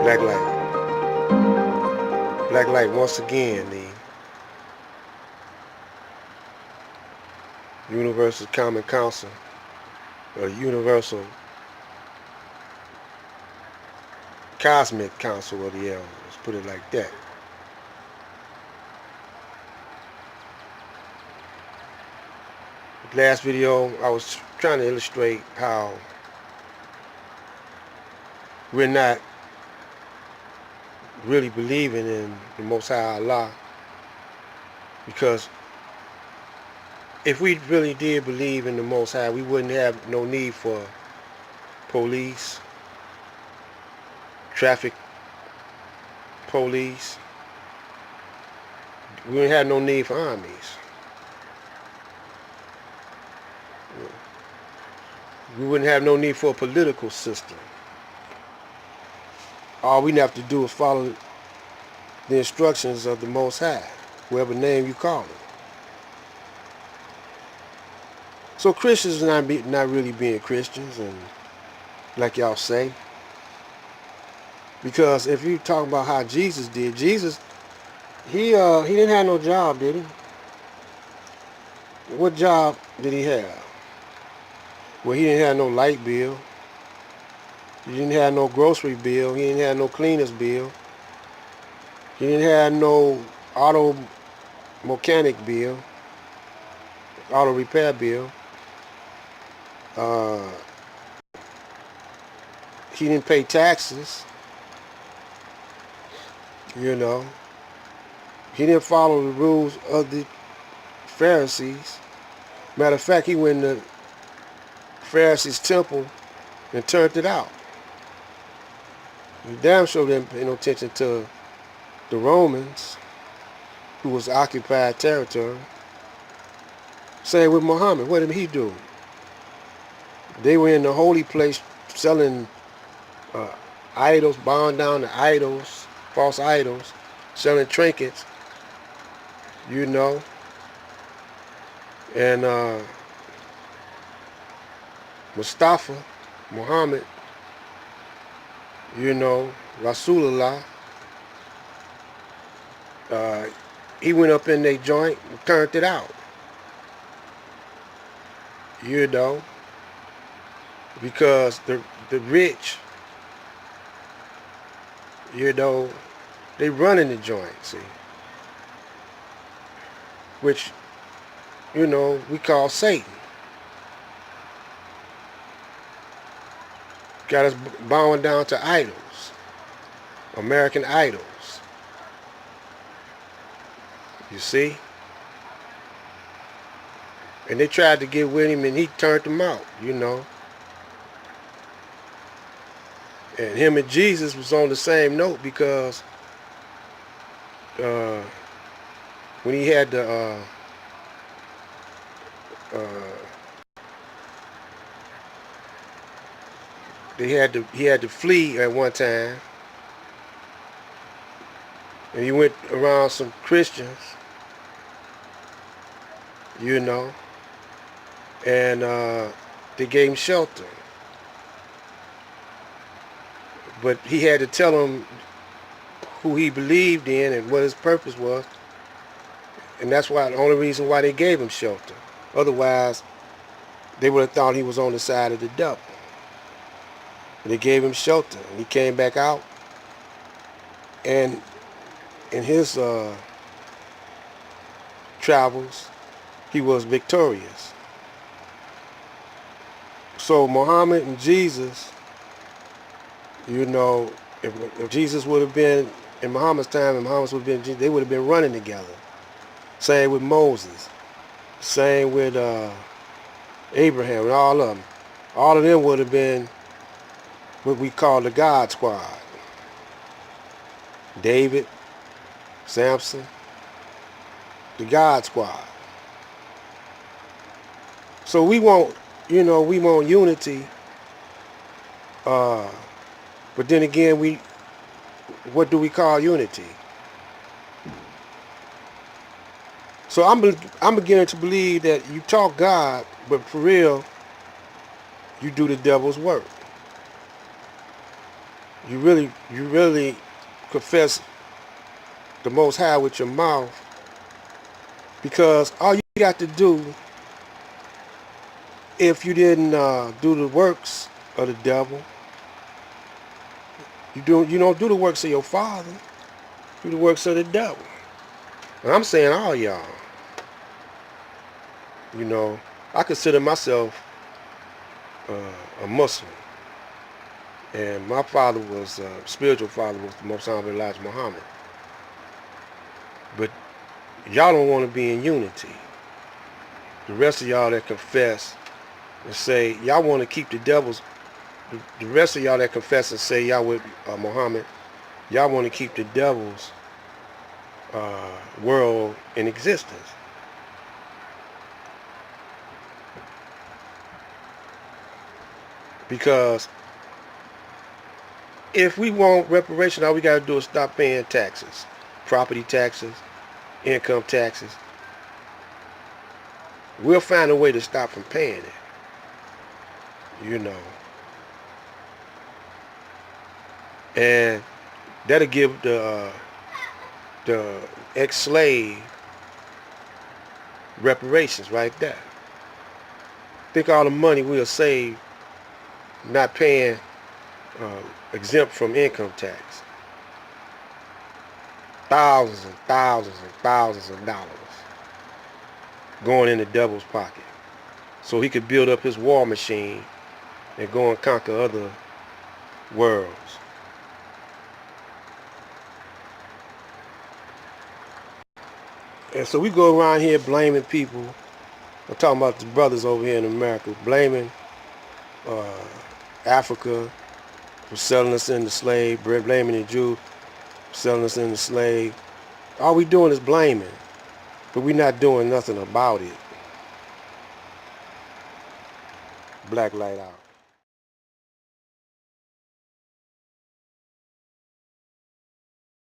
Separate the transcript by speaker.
Speaker 1: Black light. Black light once again, the Universal Common Council, or Universal Cosmic Council of the Elders, put it like that. Last video, I was trying to illustrate how we're not really believing in the Most High Allah, because if we really did believe in the Most High, we wouldn't have no need for police, traffic police. We wouldn't have no need for armies. We wouldn't have no need for a political system. All we have to do is follow the instructions of the Most High, whatever name you call it. So Christians not really being Christians, and like y'all say, because if you talk about how Jesus did, Jesus, he didn't have no job, did he? What job did he have? Well, he didn't have no light bill. He didn't have no grocery bill. He didn't have no cleaner's bill. He didn't have no auto mechanic bill, auto repair bill. He didn't pay taxes. You know. He didn't follow the rules of the Pharisees. Matter of fact, he went in the Pharisees' temple and turned it out. He damn sure didn't pay no attention to the Romans, who was occupied territory. Same with Muhammad. What did he do? They were in the holy place selling idols, bowing down to idols, false idols, selling trinkets, you know. And Mustafa, Muhammad, you know, Rasulullah, he went up in their joint and turned it out. You know, because the rich, you know, they running the joint, see, which, you know, we call Satan. Got us bowing down to idols, American idols. You see? And they tried to get with him and he turned them out, you know. And him and Jesus was on the same note, because when he had the he had to flee at one time, and he went around some Christians, you know, and they gave him shelter. But he had to tell them who he believed in and what his purpose was, and that's why the only reason why they gave him shelter. Otherwise, they would have thought he was on the side of the devil. And they gave him shelter, and he came back out, and in his travels, he was victorious. So Muhammad and Jesus, you know, if Jesus would have been in Muhammad's time and Muhammad would have been Jesus, they would have been running together. Same with Moses. Same with Abraham and all of them. All of them would have been what we call the God Squad. David, Samson, the God Squad. So we want, you know, we want unity. But then again, what do we call unity? So I'm beginning to believe that you talk God, but for real, you do the devil's work. you really confess the Most High with your mouth, because all you got to do, if you didn't do the works of the devil, you don't do the works of your father, do the works of the devil. And I'm saying all y'all, you know, I consider myself a Muslim, and my father was spiritual father was the Most Honorable Elijah Muhammad. But y'all don't want to be in unity. The rest of y'all that confess and say y'all want to keep the devil's, the rest of y'all that confess and say y'all with Muhammad, y'all want to keep the devil's world in existence. Because if we want reparation, all we got to do is stop paying taxes, property taxes, income taxes. We'll find a way to stop from paying it, you know. And that'll give the ex-slave reparations right there. Think all the money we'll save not paying exempt from income tax. Thousands and thousands and thousands of dollars going in the devil's pocket, so he could build up his war machine and go and conquer other worlds. And so we go around here blaming people. I'm talking about the brothers over here in America, blaming Africa for selling us into slave, blaming the Jew for selling us into slave. All we doing is blaming, but we're not doing nothing about it. Black light out.